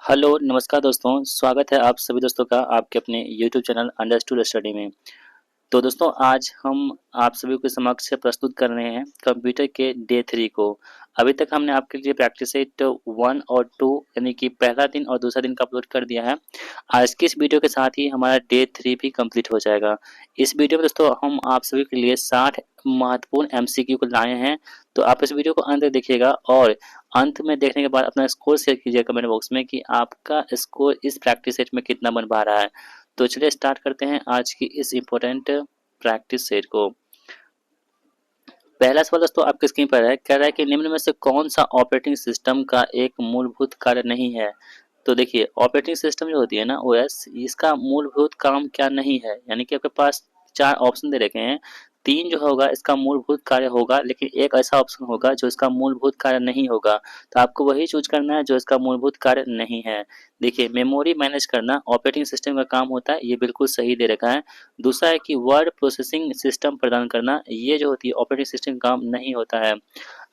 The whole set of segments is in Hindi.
हेलो, नमस्कार दोस्तों, स्वागत है आप सभी दोस्तों का आपके अपने यूट्यूब चैनल अंडरस्टूड स्टडी में। तो दोस्तों आज हम आप सभी के समक्ष प्रस्तुत कर रहे हैं कंप्यूटर के डे 3 को। अभी तक हमने आपके लिए प्रैक्टिस सेट 1 और 2 यानी कि पहला दिन और दूसरा दिन का अपलोड कर दिया है। आज की इस वीडियो के साथ ही हमारा डे 3 भी कंप्लीट हो जाएगा। इस वीडियो में दोस्तों हम आप सभी के लिए 60 महत्वपूर्ण एमसीक्यू को लाए हैं। तो आप इस वीडियो को अंत तक देखिएगा और अंत में देखने के बाद अपना स्कोर शेयर कीजिए कमेंट बॉक्स में कि आपका स्कोर इस प्रैक्टिस सेट में कितना बन पा रहा है। तो चलिए स्टार्ट करते हैं आज की इस इम्पोर्टेंट प्रैक्टिस सेट को। पहला सवाल दोस्तों आपकी स्क्रीन पर है, कह रहा है कि निम्न में से कौन सा ऑपरेटिंग सिस्टम का एक मूलभूत कार्य नहीं है। तो देखिए ऑपरेटिंग सिस्टम जो होती है ना ओएस, इसका मूलभूत काम क्या नहीं है, यानी कि आपके पास चार ऑप्शन दे रखे हैं। तीन जो होगा इसका मूलभूत कार्य होगा, लेकिन एक ऐसा ऑप्शन होगा जो इसका मूलभूत कार्य नहीं होगा। तो आपको वही चूज करना है जो इसका मूलभूत कार्य नहीं है। देखिए मेमोरी मैनेज करना ऑपरेटिंग सिस्टम का काम होता है, ये बिल्कुल सही दे रखा है। दूसरा है कि वर्ड प्रोसेसिंग सिस्टम प्रदान करना, ये जो होती है ऑपरेटिंग सिस्टम काम नहीं होता है।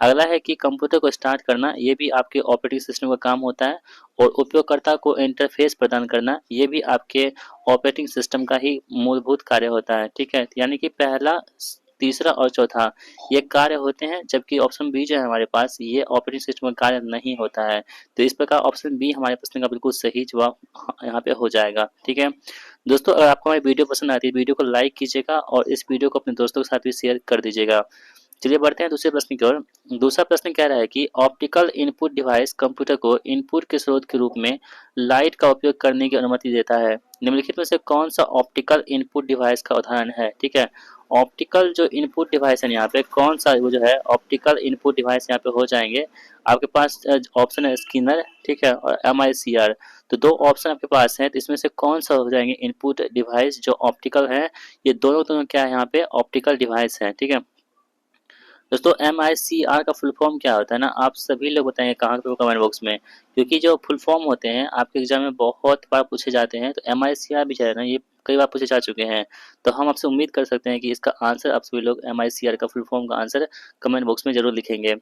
अगला है कि कंप्यूटर को स्टार्ट करना, ये भी आपके ऑपरेटिंग सिस्टम का काम होता है। और उपयोगकर्ता को इंटरफेस प्रदान करना, ये भी आपके ऑपरेटिंग सिस्टम का ही मूलभूत कार्य होता है। ठीक है, यानी कि पहला, तीसरा और चौथा ये कार्य होते हैं, जबकि ऑप्शन बी जो है हमारे पास ये ऑपरेटिंग सिस्टम का कार्य नहीं होता है। तो इस प्रकार ऑप्शन बी हमारे प्रश्न का बिल्कुल सही जवाब यहाँ पे हो जाएगा। ठीक है दोस्तों, अगर आपको हमारी वीडियो पसंद आती है वीडियो को लाइक कीजिएगा और इस वीडियो को अपने दोस्तों के साथ भी शेयर कर दीजिएगा। चलिए बढ़ते हैं दूसरे प्रश्न की ओर। दूसरा प्रश्न कह रहा है कि ऑप्टिकल इनपुट डिवाइस कंप्यूटर को इनपुट के स्रोत के रूप में लाइट का उपयोग करने की अनुमति देता है। निम्नलिखित में से कौन सा ऑप्टिकल इनपुट डिवाइस का उदाहरण है। ठीक है, ऑप्टिकल जो इनपुट डिवाइस है यहाँ पे कौन सा वो जो है ऑप्टिकल इनपुट डिवाइस यहाँ पे हो जाएंगे। आपके पास ऑप्शन है स्किनर, ठीक है, और MICR। तो दो ऑप्शन आपके पास हैं, तो इसमें से कौन सा हो जाएंगे इनपुट डिवाइस जो ऑप्टिकल है। ये दोनों दोनों क्या है यहाँ पे ऑप्टिकल डिवाइस है। ठीक है दोस्तों, MICR का फुल फॉर्म क्या होता है ना, आप सभी लोग बताएंगे कहाँ पे कमेंट बॉक्स में, क्योंकि जो फुल फॉर्म होते हैं आपके एग्जाम में बहुत बार पूछे जाते हैं। तो MICR भी जो है ना ये कई बार पूछे जा चुके हैं। तो हम आपसे उम्मीद कर सकते हैं कि इसका आंसर आप सभी लोग MICR का फुल फॉर्म का आंसर कमेंट बॉक्स में जरूर लिखेंगे।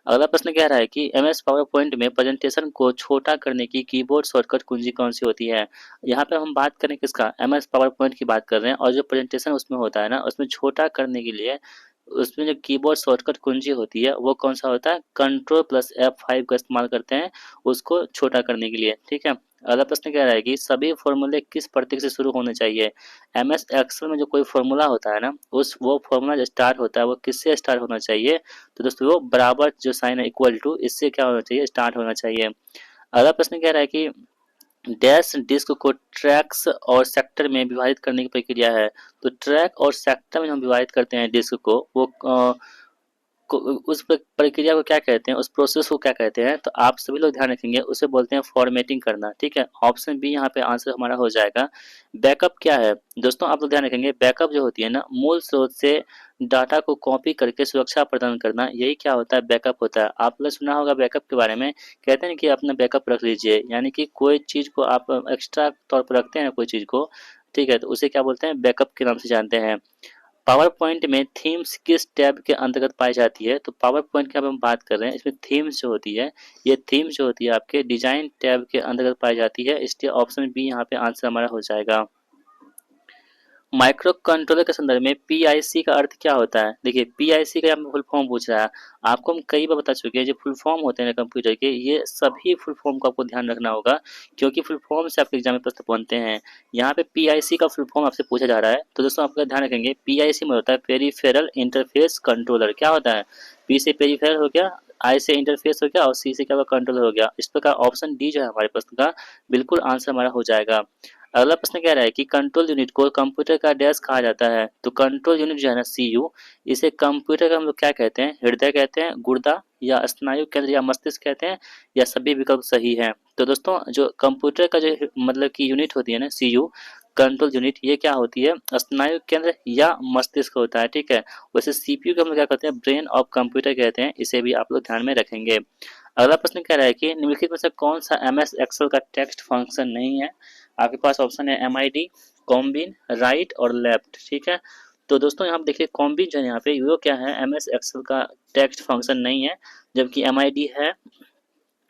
अगला प्रश्न कह रहा है कि MS पावर पॉइंट में प्रेजेंटेशन को छोटा करने की कीबोर्ड शॉर्टकट कुंजी कौन सी होती है। यहाँ पे हम बात करें किसका, MS पावर पॉइंट की बात कर रहे हैं। और जो प्रेजेंटेशन उसमें होता है ना, उसमें छोटा करने के लिए उसमें जो कीबोर्ड शॉर्टकट कुंजी होती है वो कौन सा होता है, कंट्रोल प्लस F5 का इस्तेमाल करते हैं उसको छोटा करने के लिए। ठीक है, अगला प्रश्न कह रहा है कि सभी फॉर्मूले किस प्रतीक से शुरू होने चाहिए। MS एक्सेल में जो कोई फॉर्मूला होता है ना, उस वो फॉर्मूला जो स्टार्ट होता है वो किससे स्टार्ट होना चाहिए। तो दोस्तों वो बराबर जो साइन है इक्वल टू, इससे क्या होना चाहिए, स्टार्ट होना चाहिए। अगला प्रश्न कह रहा है कि डैश डिस्क को ट्रैक्स और सेक्टर में विभाजित करने की प्रक्रिया है। तो ट्रैक और सेक्टर में हम विभाजित करते हैं डिस्क को, वो उस प्रक्रिया को क्या कहते हैं, उस प्रोसेस को क्या कहते हैं। तो आप सभी लोग ध्यान रखेंगे, उसे बोलते हैं फॉर्मेटिंग करना। ठीक है, ऑप्शन बी यहाँ पे आंसर हमारा हो जाएगा। बैकअप क्या है दोस्तों, आप लोग ध्यान रखेंगे, बैकअप जो होती है ना, मूल स्रोत से डाटा को कॉपी करके सुरक्षा प्रदान करना, यही क्या होता है, बैकअप होता है। आप लोग सुना होगा बैकअप के बारे में, कहते हैं कि अपना बैकअप रख लीजिए, यानी कि कोई चीज़ को आप एक्स्ट्रा तौर पर रखते हैं कोई चीज़ को। ठीक है, तो उसे क्या बोलते हैं, बैकअप के नाम से जानते हैं। पावर पॉइंट में थीम्स किस टैब के अंतर्गत पाई जाती है। तो पावर पॉइंट की हम बात कर रहे हैं, इसमें थीम्स जो होती है, ये थीम्स जो होती है आपके डिजाइन टैब के अंतर्गत पाई जाती है। इसलिए ऑप्शन बी यहाँ पे आंसर हमारा हो जाएगा। माइक्रो कंट्रोलर के संदर्भ में PIC का अर्थ क्या होता है। देखिए PIC का यहाँ पे फुल फॉर्म पूछ रहा है, आपको हम कई बार बता चुके हैं जो फुल फॉर्म होते हैं ना कंप्यूटर के, ये सभी फुल फॉर्म को आपको ध्यान रखना होगा, क्योंकि फुल फॉर्म से आपके एग्जाम में प्रश्न बनते हैं। यहाँ पे PIC का फुल फॉर्म आपसे पूछा जा रहा है। तो दोस्तों आपका ध्यान रखेंगे, PIC में होता है पेरीफेरल इंटरफेस कंट्रोलर। क्या होता है, P से पेरीफेरल हो गया, I से इंटरफेस हो गया और C से क्या होगा, कंट्रोलर हो गया। इस प्रकार ऑप्शन डी जो है हमारे प्रश्न का बिल्कुल आंसर हमारा हो जाएगा। अगला प्रश्न कह रहा है कि कंट्रोल यूनिट को कंप्यूटर का डेस्क कहा जाता है। तो कंट्रोल यूनिट जो है ना CPU, इसे कंप्यूटर का हम लोग क्या कहते हैं, हृदय कहते हैं, गुर्दा या स्नायु केंद्र या मस्तिष्क कहते हैं, या सभी विकल्प सही है। तो दोस्तों जो कंप्यूटर का जो मतलब की यूनिट होती है ना CPU, कंट्रोल यूनिट, ये क्या होती है, स्नायु केंद्र या मस्तिष्क होता है। ठीक है, वैसे CPU को हम लोग क्या कहते हैं, ब्रेन ऑफ कंप्यूटर कहते हैं। इसे भी आप लोग ध्यान में रखेंगे। अगला प्रश्न कह रहा है कि निम्नलिखित में से कौन सा MS एक्सेल का टेक्स्ट फंक्शन नहीं है। आपके पास ऑप्शन है MID, कॉम्बिन, राइट और लेफ्ट। ठीक है, तो दोस्तों यहाँ पे देखिए कॉम्बिन जो है यहाँ पे वो क्या है, MS एक्सेल का टेक्स्ट फंक्शन नहीं है, जबकि MID है,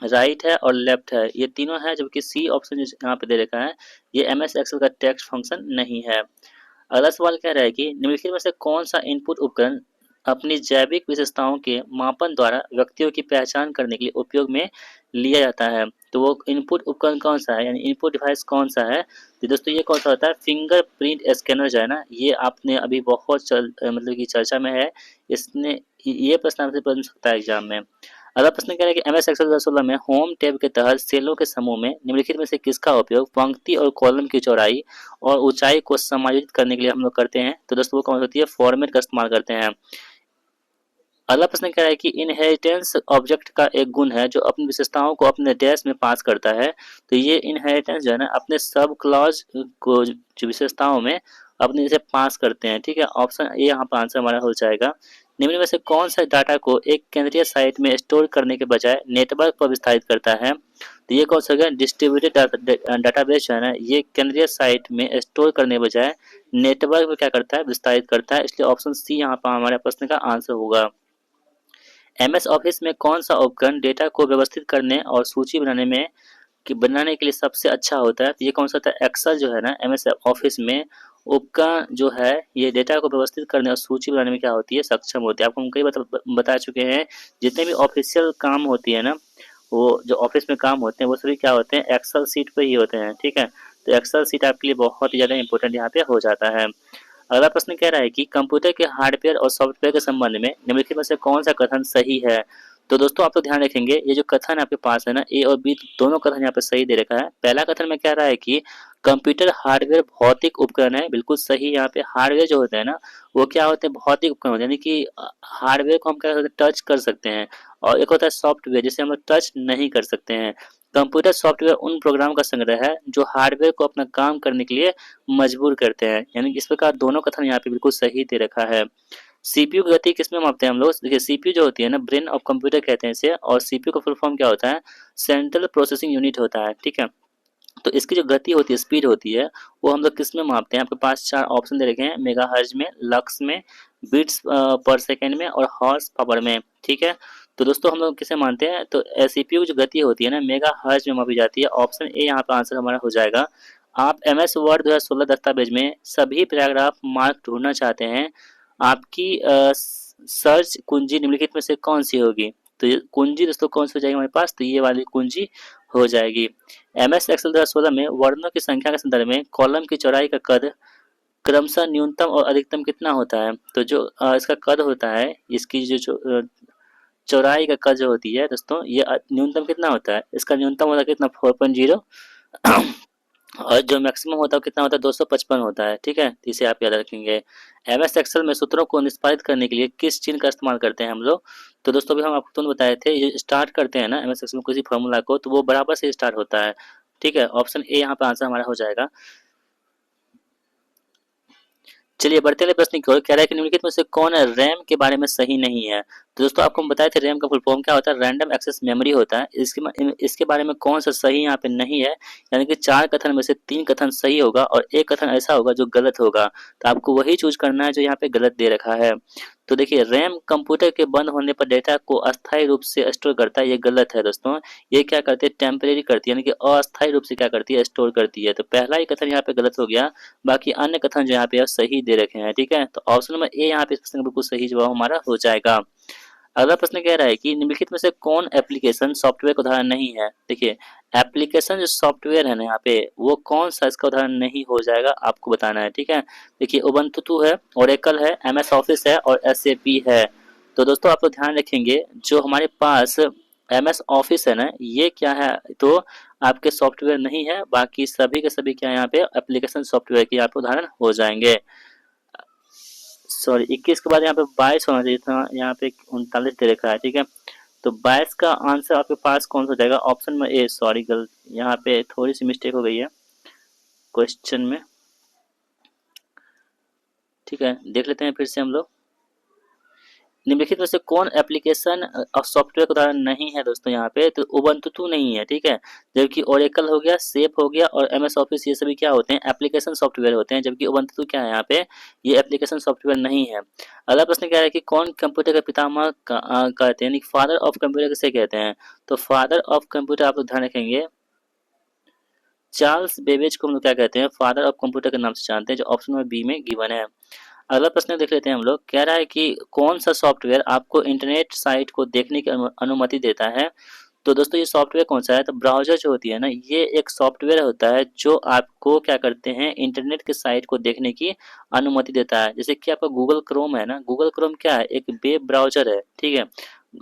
राइट है और लेफ्ट है, ये तीनों है, जबकि सी ऑप्शन जो यहाँ पे दे रखा है ये एमएस एक्सेल का टेक्स्ट फंक्शन नहीं है। अगला सवाल कह रहा है कि निम्नलिखित में से कौन सा इनपुट उपकरण अपनी जैविक विशेषताओं के मापन द्वारा व्यक्तियों की पहचान करने के लिए उपयोग में लिया जाता है। तो वो इनपुट उपकरण कौन सा है, यानी इनपुट डिवाइस कौन सा है। तो दोस्तों ये कौन सा होता है, फिंगरप्रिंट स्कैनर जो है ना, ये आपने अभी बहुत मतलब कि चर्चा में है। इसने ये प्रश्न आपसे बन सकता है एग्जाम में। अगला प्रश्न कह रहा है कि एमएस एक्सेल 2016 में होम टैब के तहत सेलों के समूह में निम्नलिखित में से किसका उपयोग पंक्ति और कॉलम की चौड़ाई और ऊंचाई को समायोजित करने के लिए हम लोग करते हैं। तो दोस्तों वो कौन होती है, फॉर्मेट का इस्तेमाल करते हैं। अगला प्रश्न कह रहा है कि इनहेरिटेंस ऑब्जेक्ट का एक गुण है जो अपनी विशेषताओं को अपने डैश में पास करता है। तो ये इनहेरिटेंस जो है ना अपने सब क्लॉज को जो विशेषताओं में अपने इसे पास करते हैं। ठीक है, ऑप्शन ए यहाँ पर आंसर हमारा हो जाएगा। निम्न में से कौन सा डाटा को एक केंद्रीय साइट में स्टोर करने के बजाय नेटवर्क पर विस्तारित करता है। तो ये कौन सा होगा, डिस्ट्रीब्यूटेड डाटाबेस जो है ना ये केंद्रीय साइट में स्टोर करने के बजाय नेटवर्क में क्या करता है, विस्तारित करता है। इसलिए ऑप्शन सी यहाँ पर हमारे प्रश्न का आंसर होगा। एमएस ऑफिस में कौन सा उपकरण डेटा को व्यवस्थित करने और सूची बनाने के लिए सबसे अच्छा होता है। तो ये कौन सा होता है, एक्सेल जो है ना एमएस ऑफिस में उपकरण जो है ये डेटा को व्यवस्थित करने और सूची बनाने में क्या होती है, सक्षम होती है। आपको हम कई बता चुके हैं, जितने भी ऑफिशियल काम होती है ना, वो जो ऑफिस में काम होते हैं वो सभी क्या होते हैं, एक्सेल सीट पे ही होते हैं। ठीक है, तो एक्सेल सीट आपके लिए बहुत ही ज़्यादा इंपॉर्टेंट यहाँ पे हो जाता है। अगला प्रश्न कह रहा है कि कंप्यूटर के हार्डवेयर और सॉफ्टवेयर के संबंध में निम्नलिखित में से कौन सा कथन सही है। तो दोस्तों आप तो ध्यान रखेंगे, ये जो कथन आपके पास है ना ए और बी दोनों कथन यहाँ पे सही दे रखा है। पहला कथन में कह रहा है कि कंप्यूटर हार्डवेयर भौतिक उपकरण है, बिल्कुल सही। यहाँ पे हार्डवेयर जो होते हैं ना वो क्या होते हैं, भौतिक उपकरण होते हैं, यानी कि हार्डवेयर को हम क्या करते हैं, टच कर सकते हैं। और एक होता है सॉफ्टवेयर जिसे हम लोग टच नहीं कर सकते हैं। कंप्यूटर सॉफ्टवेयर उन प्रोग्राम का संग्रह है जो हार्डवेयर को अपना काम करने के लिए मजबूर करते हैं। यानी कि इस प्रकार दोनों कथन यहाँ पे बिल्कुल सही दे रखा है। सीपीयू की गति किसमें मापते हैं हम लोग, देखिए सीपीयू जो होती है ना ब्रेन ऑफ कंप्यूटर कहते हैं इसे, और सीपीयू का फुल फॉर्म क्या होता है, सेंट्रल प्रोसेसिंग यूनिट होता है। ठीक है, तो इसकी जो गति होती है, स्पीड होती है, वो हम लोग किस में मापते हैं। आपके पास चार ऑप्शन दे रखे हैं, मेगाहर्ट्ज में, लक्स में, बीट्स पर सेकेंड में और हॉर्स पावर में। ठीक है, तो दोस्तों हम लोग किसे मानते हैं, तो सीपीयू की जो गति होती है ना मेगाहर्ट्ज में मापी जाती है। ऑप्शन ए यहाँ पर आंसर हमारा हो जाएगा। आप एम एस वर्ड 2016 दस्तावेज में सभी पैराग्राफ मार्क ढूंढना चाहते हैं, आपकी सर्च कुंजी निम्नलिखित में से कौन सी होगी। तो ये कुंजी दोस्तों कौन सी हो जाएगी हमारे पास, तो ये वाली कुंजी हो जाएगी। एमएस एक्सेल 2016 में वर्णों की संख्या के संदर्भ में कॉलम की चौड़ाई का कद क्रमशः न्यूनतम और अधिकतम कितना होता है। तो जो इसका कद होता है, इसकी चौड़ाई का कद जो होती है दोस्तों, ये न्यूनतम कितना होता है, इसका न्यूनतम होता है कितना, 4.0। और जो मैक्सिमम होता है कितना होता है, 255 होता है। ठीक है, तो इसे आप याद रखेंगे। एमएस एक्सेल में सूत्रों को निष्पादित करने के लिए किस चिन्ह का इस्तेमाल करते हैं हम लोग। तो दोस्तों अभी हम आपको तुरंत बताए थे, ये स्टार्ट करते हैं ना एमएस एक्सेल में किसी फॉर्मूला को, तो वो बराबर से स्टार्ट होता है। ठीक है, ऑप्शन ए यहाँ पे आंसर हमारा हो जाएगा। चलिए बढ़ते हैं प्रश्न की ओर। कह रहा है कि निम्नलिखित में से कौन है रैम के बारे में सही नहीं है। तो दोस्तों आपको हम बताए थे रैम का फुल फॉर्म क्या होता है, रैंडम एक्सेस मेमोरी होता है। इसके बारे में कौन सा सही यहाँ पे नहीं है, यानी कि चार कथन में से तीन कथन सही होगा और एक कथन ऐसा होगा जो गलत होगा। तो आपको वही चूज करना है जो यहाँ पे गलत दे रखा है। तो देखिए रैम कंप्यूटर के बंद होने पर डेटा को अस्थायी रूप से स्टोर करता है, ये गलत है दोस्तों। ये क्या करती है, टेम्परेरी करती है, यानी कि अस्थायी रूप से क्या करती है, स्टोर करती है। तो पहला ही कथन यहाँ पे गलत हो गया, बाकी अन्य कथन जो यहाँ पे सही दे रखे हैं। ठीक है, तो ऑप्शन नंबर ए यहाँ पे इस प्रश्न का बिल्कुल सही जवाब हमारा हो जाएगा। अगला प्रश्न कह रहा है कि निम्नलिखित में से कौन एप्लीकेशन सॉफ्टवेयर का उदाहरण नहीं है। देखिए एप्लीकेशन जो सॉफ्टवेयर है ना यहाँ पे, वो कौन सा इसका उदाहरण नहीं हो जाएगा, आपको बताना है। ठीक है, देखिए उबंटू है, ओरेकल है, एमएस ऑफिस है और एसएपी है। तो दोस्तों आप लोग ध्यान रखेंगे, जो हमारे पास एमएस ऑफिस है ना ये क्या है, तो आपके सॉफ्टवेयर नहीं है, बाकी सभी के सभी क्या यहाँ पे एप्लीकेशन सॉफ्टवेयर के यहाँ पे उदाहरण हो जाएंगे। सॉरी 21 के बाद यहाँ पे 22 होना चाहिए था, यहाँ पे 39 दे रखा है। ठीक है, तो 22 का आंसर आपके पास कौन सा हो जाएगा, ऑप्शन में ए। सॉरी गलत, यहाँ पे थोड़ी सी मिस्टेक हो गई है क्वेश्चन में। ठीक है, देख लेते हैं फिर से हम लोग। निम्नलिखित में से कौन एप्लीकेशन सॉफ्टवेयर का उदाहरण नहीं है दोस्तों यहाँ पे, तो उबंटू नहीं है, ठीक है। जबकि ओरेकल हो गया, सेप हो गया और एमएस ऑफिस, ये सभी क्या होते हैं, एप्लीकेशन सॉफ्टवेयर होते हैं, जबकि उबंटू क्या है यहाँ पे, ये एप्लीकेशन सॉफ्टवेयर नहीं है। अगला प्रश्न क्या है कि कौन कंप्यूटर का पितामह कहते हैं, फादर ऑफ कंप्यूटर किसे कहते हैं, तो फादर ऑफ कंप्यूटर आप लोग ध्यान रखेंगे, चार्ल्स बेबेज को हम लोग क्या कहते हैं, फादर ऑफ कंप्यूटर के नाम से जानते हैं, जो ऑप्शन नंबर बी में गिवन है। अगला प्रश्न देख लेते हैं हम लोग, कह रहा है कि कौन सा सॉफ्टवेयर आपको इंटरनेट साइट को देखने की अनुमति देता है, तो दोस्तों ये सॉफ्टवेयर कौन सा है, तो ब्राउज़र जो होती है ना, ये एक सॉफ्टवेयर होता है जो आपको क्या करते हैं, इंटरनेट के साइट को देखने की अनुमति देता है। जैसे कि आपका गूगल क्रोम है ना, गूगल क्रोम क्या है, एक वेब ब्राउज़र है, ठीक है।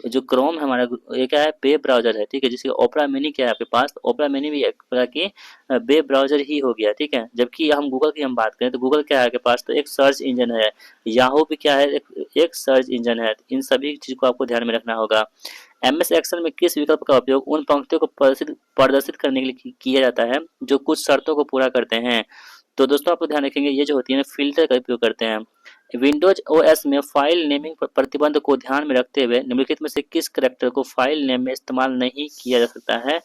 जो क्रोम है हमारा, ये क्या है, वेब ब्राउज़र है, ठीक है। जैसे ओपेरा मिनी क्या है आपके पास, तो ओपेरा मिनी भी एक तरह की वेब ब्राउज़र ही हो गया, ठीक है। जबकि हम गूगल की हम बात करें तो गूगल क्या है आपके पास, तो एक सर्च इंजन है। याहू भी क्या है, एक सर्च इंजन है। इन सभी चीज़ को आपको ध्यान में रखना होगा। एमएस एक्सेल में किस विकल्प का उपयोग उन पंक्तियों को प्रदर्शित करने के लिए किया जाता है जो कुछ शर्तों को पूरा करते हैं, तो दोस्तों आपको ध्यान रखेंगे, ये जो होती है ना, फिल्टर का उपयोग करते हैं। विंडोज ओएस में फाइल नेमिंग प्रतिबंध को ध्यान में रखते हुए निम्नलिखित में से किस करैक्टर को फाइल नेम में इस्तेमाल नहीं किया जा सकता है,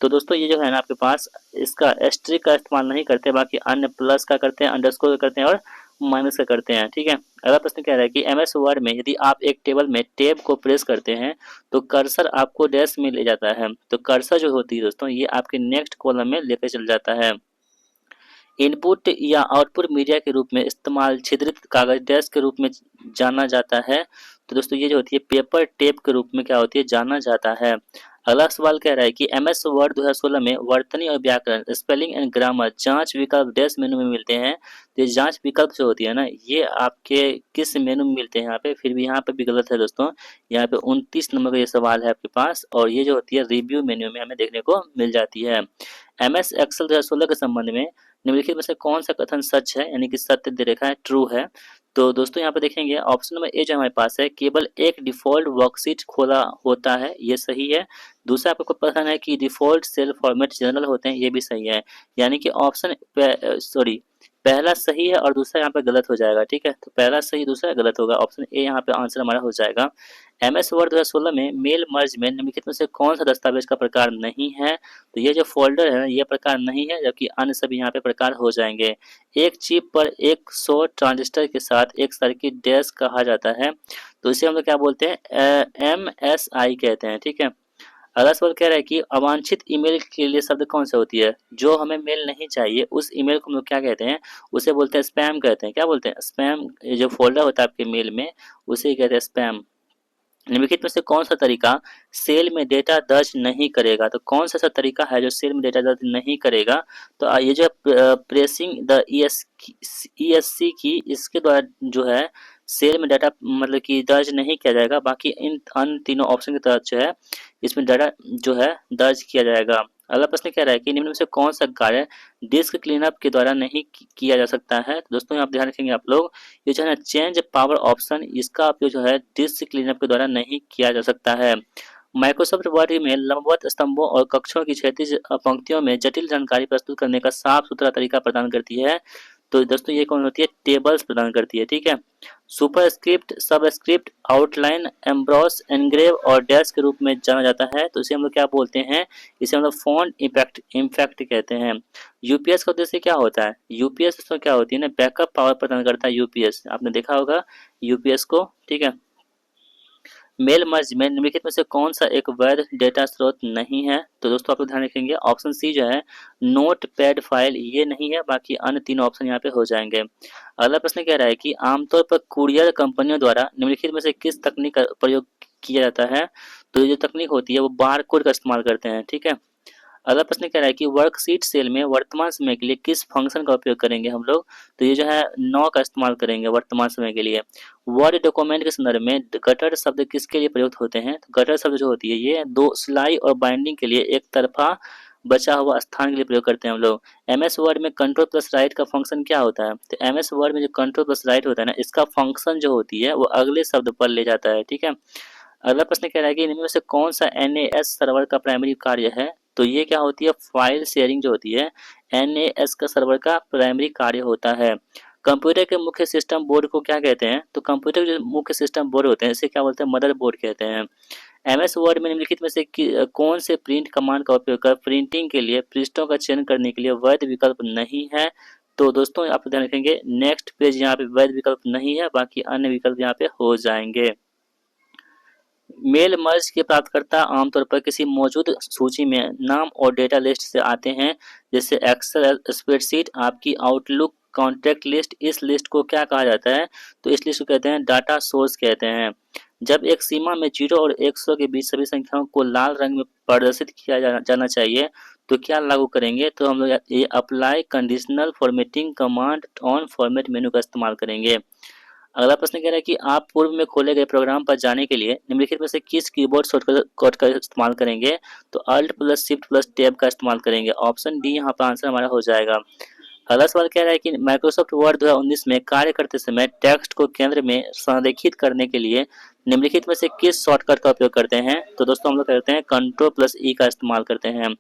तो दोस्तों ये जो है ना आपके पास, इसका एस्ट्रिक का इस्तेमाल नहीं करते, बाकी अन्य प्लस का करते हैं, अंडरस्कोर का करते हैं और माइनस का करते हैं, ठीक है। अगला प्रश्न कह रहा है कि एमएस वर्ड में यदि आप एक टेबल में टैब को प्रेस करते हैं तो कर्सर आपको डैश में ले जाता है, तो कर्सर जो होती है दोस्तों, ये आपके नेक्स्ट कॉलम में लेकर चल जाता है। इनपुट या आउटपुट मीडिया के रूप में इस्तेमाल छिद्रित कागज डेस्क के रूप में जाना जाता है, तो दोस्तों ये जो होती है पेपर टेप के रूप में क्या होती है, जाना जाता है। अगला सवाल कह रहा है कि एमएस वर्ड 2016 में वर्तनी और व्याकरण, स्पेलिंग एंड ग्रामर जांच विकल्प डैश मेनू में मिलते हैं, तो ये जांच विकल्प जो होती है ना, ये आपके किस मेनू में मिलते हैं यहाँ पे, फिर भी यहाँ पे भी गलत है दोस्तों। यहाँ पे 29 नंबर का ये सवाल है आपके पास, और ये जो होती है रिव्यू मेन्यू में हमें देखने को मिल जाती है। एमएस एक्सेल 2016 के संबंध में निम्नलिखित में से कौन सा कथन सच है, यानी कि सत्य दे रखा है, ट्रू है, तो दोस्तों यहाँ पे देखेंगे ऑप्शन नंबर ए जो हमारे पास है, केवल एक डिफॉल्ट वर्कशीट खोला होता है, ये सही है। दूसरा आपको पता है कि डिफॉल्ट सेल फॉर्मेट जनरल होते हैं, ये भी सही है। यानी कि ऑप्शन सॉरी, पहला सही है और दूसरा यहाँ पे गलत हो जाएगा, ठीक है। तो पहला सही, दूसरा गलत होगा, ऑप्शन ए यहाँ पे आंसर हमारा हो जाएगा। एमएस वर्ड 2016 में मेल मर्ज में निम्नलिखित में से कौन सा दस्तावेज का प्रकार नहीं है, तो ये जो फोल्डर है ये प्रकार नहीं है, जबकि अन्य सभी यहाँ पे प्रकार हो जाएंगे। एक चिप पर 100 ट्रांजिस्टर के साथ एक सर्किट डैश कहा जाता है, तो इसे हम लोग क्या बोलते हैं, एमएसआई कहते हैं, ठीक है। अगला सवाल कह रहा है कि अवांछित ईमेल के लिए शब्द कौन सा होती है, जो हमें मेल नहीं चाहिए उस ईमेल को हम लोग क्या कहते हैं, उसे बोलते हैं स्पैम कहते हैं। क्या बोलते हैं, स्पैम। ये जो फोल्डर होता है आपके मेल में, उसे कहते हैं स्पैम। निम्नलिखित में से कौन सा तरीका सेल में डेटा दर्ज नहीं करेगा, तो कौन सा ऐसा तरीका है जो सेल में डेटा दर्ज नहीं करेगा, तो ये जो प्रेसिंग द ईएससी की, इसके द्वारा जो है सेल में डाटा मतलब कि दर्ज नहीं किया जाएगा, बाकी इन अन्य तीनों ऑप्शन की तरह जो है इसमें डाटा जो है दर्ज किया जाएगा। अगला प्रश्न कह रहा है कि निम्न में से कौन सा कार्य डिस्क क्लीनअप के द्वारा नहीं किया जा सकता है, तो दोस्तों यहाँ ध्यान रखेंगे आप लोग, ये जो है ना चेंज पावर ऑप्शन, इसका उपयोग जो है डिस्क क्लीनअप के द्वारा नहीं किया जा सकता है। माइक्रोसॉफ्ट वर्ड में लंबवत स्तंभों और कक्षों की क्षैतिज पंक्तियों में जटिल जानकारी प्रस्तुत करने का साफ सुथरा तरीका प्रदान करती है, तो दोस्तों ये कौन होती है, टेबल्स प्रदान करती है, ठीक है। सुपर स्क्रिप्ट, सब स्क्रिप्ट, आउटलाइन, एम्ब्रॉस, एनग्रेव और डैश के रूप में जाना जाता है, तो इसे हम लोग क्या बोलते हैं, इसे हम लोग फॉन्ट इम्पैक्ट कहते हैं। यूपीएस का उद्देश्य क्या होता है, यूपीएस दोस्तों क्या होती है ना, बैकअप पावर प्रदान करता है यूपीएस, आपने देखा होगा यूपीएस को, ठीक है। मेल मर्ज में निम्नलिखित में से कौन सा एक वैध डेटा स्रोत नहीं है, तो दोस्तों आप लोग ध्यान रखेंगे ऑप्शन सी जो है नोट पैड फाइल, ये नहीं है, बाकी अन्य तीन ऑप्शन यहाँ पे हो जाएंगे। अगला प्रश्न कह रहा है कि आमतौर पर कुरियर कंपनियों द्वारा निम्नलिखित में से किस तकनीक का प्रयोग किया जाता है, तो ये जो तकनीक होती है वो बार कोड का इस्तेमाल करते हैं, ठीक है। अगला प्रश्न कह रहा है कि वर्कशीट सेल में वर्तमान समय के लिए किस फंक्शन का उपयोग करेंगे हम लोग, तो ये जो है नौ का इस्तेमाल करेंगे वर्तमान समय के लिए। वर्ड डॉक्यूमेंट के संदर्भ में गटर शब्द किसके लिए प्रयुक्त होते हैं, तो गटर शब्द जो होती है ये दो सिलाई और बाइंडिंग के लिए एक तरफा बचा हुआ स्थान के लिए प्रयोग करते हैं हम लोग। एमएस वर्ड में कंट्रोल प्लस राइट का फंक्शन क्या होता है, तो एमएस वर्ड में जो कंट्रोल प्लस राइट होता है ना, इसका फंक्शन जो होती है वो अगले शब्द पर ले जाता है, ठीक है। अगला प्रश्न कह रहा है कि इनमें से कौन सा एनएएस सर्वर का प्राइमरी कार्य है, तो ये क्या होती है, फाइल शेयरिंग जो होती है एनएएस का सर्वर का प्राइमरी कार्य होता है। कंप्यूटर के मुख्य सिस्टम बोर्ड को क्या कहते हैं? तो कंप्यूटर के जो मुख्य सिस्टम बोर्ड होते हैं इसे क्या बोलते हैं? मदर बोर्ड कहते हैं। एमएस वर्ड में निम्नलिखित में से कौन से प्रिंट कमांड का उपयोग कर प्रिंटिंग के लिए पृष्ठों का चयन करने के लिए वैध विकल्प नहीं है? तो दोस्तों आप ध्यान रखेंगे, नेक्स्ट पेज यहाँ पे वैध विकल्प नहीं है, बाकी अन्य विकल्प यहाँ पे हो जाएंगे। मेल मर्ज के प्राप्तकर्ता आमतौर पर किसी मौजूद सूची में नाम और डेटा लिस्ट से आते हैं, जैसे एक्सेल स्प्रेडशीट, आपकी आउटलुक, कॉन्टैक्ट लिस्ट। इस लिस्ट को क्या कहा जाता है? तो इस लिस्ट को कहते हैं डाटा सोर्स कहते हैं। जब एक सीमा में 0 और 100 के बीच सभी संख्याओं को लाल रंग में प्रदर्शित किया जाना चाहिए तो क्या लागू करेंगे? तो हम लोग ये apply conditional formatting command on format मेनू का इस्तेमाल करेंगे। अगला प्रश्न कह रहा है कि आप पूर्व में खोले गए प्रोग्राम पर जाने के लिए निम्नलिखित में से किस कीबोर्ड शॉर्टकट का इस्तेमाल करेंगे? तो alt plus shift plus tab का इस्तेमाल करेंगे। ऑप्शन डी यहाँ पर आंसर हमारा हो जाएगा। अगला सवाल कह रहा है कि माइक्रोसॉफ्ट वर्ड 2019 में कार्य करते समय टेक्स्ट को केंद्र में संरेखित करने के लिए निम्नलिखित में से किस शॉर्टकट का उपयोग करते हैं? तो दोस्तों हम लोग करते हैं कंट्रोल प्लस ई का इस्तेमाल करते हैं।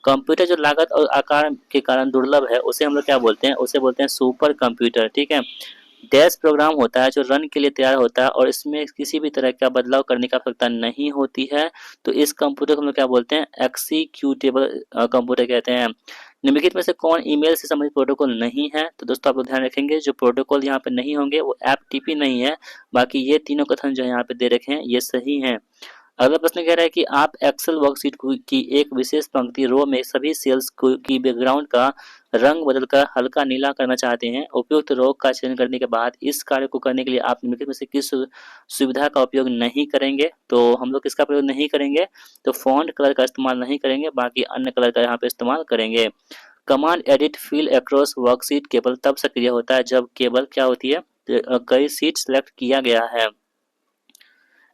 कंप्यूटर जो लागत और आकार के कारण दुर्लभ है उसे हम लोग क्या बोलते हैं? उसे बोलते हैं सुपर कंप्यूटर। ठीक है। डैश प्रोग्राम होता है जो रन के लिए तैयार होता है और इसमें किसी भी तरह का बदलाव करने की आवश्यकता नहीं होती है, तो इस कंप्यूटर को हम लोग क्या बोलते हैं? एक्जीक्यूटेबल कंप्यूटर कहते हैं। निम्नलिखित में से कौन ईमेल से संबंधित प्रोटोकॉल नहीं है? तो दोस्तों आप लोग ध्यान रखेंगे, जो प्रोटोकॉल यहाँ पे नहीं होंगे वो एफटीपी नहीं है, बाकी ये तीनों कथन जो है यहाँ पे दे रखे हैं ये सही है। अगला प्रश्न कह रहा है कि आप एक्सेल वर्कशीट की एक विशेष पंक्ति रो में सभी सेल्स की बैकग्राउंड का रंग बदलकर हल्का नीला करना चाहते हैं। उपयुक्त रो का चयन करने के बाद इस कार्य को करने के लिए आप निम्नलिखित में से किस सुविधा का उपयोग नहीं करेंगे? तो हम लोग किसका प्रयोग नहीं करेंगे? तो फॉन्ट कलर का इस्तेमाल नहीं करेंगे, बाकी अन्य कलर का यहाँ पे इस्तेमाल करेंगे। Command edit fill across worksheet केवल तब सक्रिय होता है जब केवल क्या होती है? कई सीट सेलेक्ट किया गया है।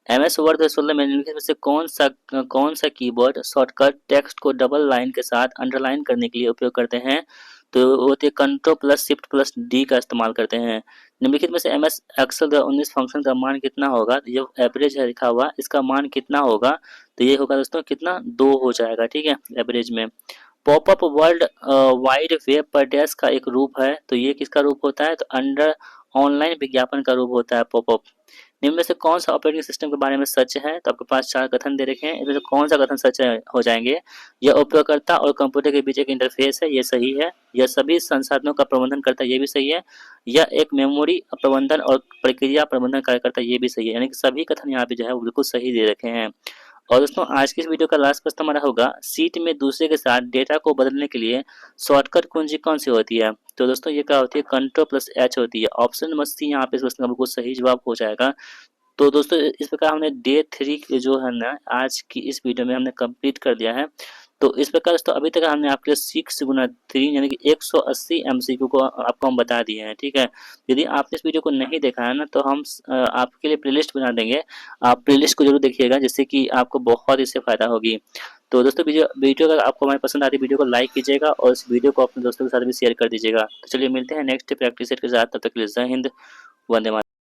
एमएस वर्ड 2016 में निम्नलिखित में से कौन सा कीबोर्ड शॉर्टकट टेक्स्ट को डबल लाइन के साथ अंडरलाइन करने के लिए उपयोग करते हैं? तो वो होते हैं control plus shift plus D का इस्तेमाल करते हैं। निम्नलिखित में से एमएस एक्सेल 2019 फंक्शन का मान कितना होगा? तो ये एवरेज है लिखा हुआ, इसका मान कितना होगा? तो ये होगा दोस्तों कितना? 2 हो जाएगा। ठीक है, एवरेज में। पॉपअप वर्ल्ड वाइड वेब पर डैश का एक रूप है, तो ये किसका रूप होता है? तो अंडर ऑनलाइन विज्ञापन का रूप होता है पॉपअप। निम्न में से कौन सा ऑपरेटिंग सिस्टम के बारे में सच है? तो आपके पास 4 कथन दे रखे हैं, इनमें से कौन सा कथन सच हो जाएंगे? यह उपयोगकर्ता और कंप्यूटर के बीच एक इंटरफेस है, ये सही है। यह सभी संसाधनों का प्रबंधन करता है, ये भी सही है। यह एक मेमोरी प्रबंधन और प्रक्रिया प्रबंधन कार्य करता है, ये भी सही है। यानी कि सभी कथन यहाँ पे जो है वो बिल्कुल सही दे रखे हैं। और दोस्तों आज की इस वीडियो का लास्ट प्रश्न हमारा होगा, शीट में दूसरे के साथ डेटा को बदलने के लिए शॉर्टकट कुंजी कौन सी होती है? तो दोस्तों ये क्या होती है? कंट्रोल प्लस एच होती है। ऑप्शन नंबर सी यहाँ पे इस प्रश्न का बिल्कुल सही जवाब हो जाएगा। तो दोस्तों इस प्रकार हमने डे 3 जो है ना आज की इस वीडियो में हमने कंप्लीट कर दिया है। तो इस प्रकार दोस्तों अभी तक हमने आपके लिए 6 गुना 3 यानी कि 180 एमसीक्यू को आपको हम बता दिए हैं। ठीक है, यदि आपने इस वीडियो को नहीं देखा है ना तो हम आपके लिए प्लेलिस्ट बना देंगे, आप प्लेलिस्ट को जरूर देखिएगा जिससे कि आपको बहुत इससे फायदा होगी। तो दोस्तों वीडियो अगर आपको हमारी पसंद आती है वीडियो को लाइक कीजिएगा और इस वीडियो को अपने दोस्तों के साथ भी शेयर कर दीजिएगा। तो चलिए मिलते हैं नेक्स्ट प्रैक्टिस सेट के साथ, तब तक के लिए जय हिंद, वंदे मातरम।